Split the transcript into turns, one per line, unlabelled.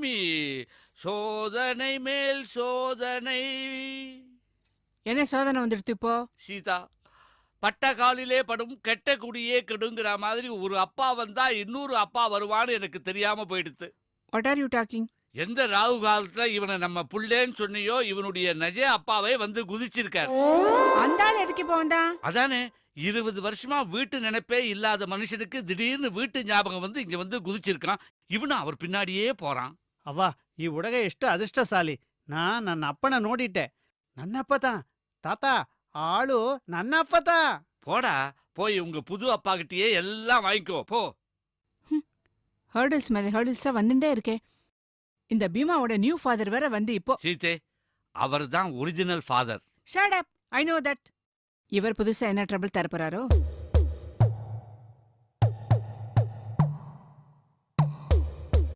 சாமி, சோதனை மேல் சோதனை.
என்ன சோதனை வந்துடுத்து இப்போ?
சீதா, பட்ட காலிலே படும் கெட்ட குடியே கெடுங்கிற மாதிரி ஒரு அப்பா வந்தா இன்னொரு அப்பா வருவான்னு எனக்கு தெரியாம போயிடுத்து.
What are you talking?
எந்த ராகு காலத்துல இவனை நம்ம புள்ளேன்னு சொன்னியோ இவனுடைய நஜ அப்பாவை வந்து குதிச்சிருக்காரு.
அந்த ஆள் எதுக்கு இப்போ வந்தா?
அதானே 20 வருஷமா வீட்டு நினைப்பே இல்லாத மனுஷனுக்கு திடீர்னு வீட்டு ஞாபகம் வந்து இங்க வந்து குதிச்சிருக்கான். இவனும் அவர் பின்னாடியே போறான்.
ಅವ್ವ ಈ ಹುಡುಗ ಎಷ್ಟು ಅದೃಷ್ಟಶಾಲಿ. ನನ್ನ ಅಪ್ಪನ ನೋಡಿಟ್ಟೆ. ನನ್ನಪ್ಪತ ತಾತ ಆಳು ನನ್ನಪ್ಪತ.
போடா போய் உங்க புது அப்பா கிட்டயே எல்லாம் வாங்கிக்கோ போ.
ஹர்டில்ஸ் மேல ஹர்டில்ஸா வந்துட்டே இருக்கே. இந்த பீமாவோட நியூ ஃபாதர் வேற வந்து இப்போ.
சீதே, அவர் தான் original father.
Shut up, I know that. இவர் புதுசா என்ன ட்ரபிள் தரப்போறாரோ?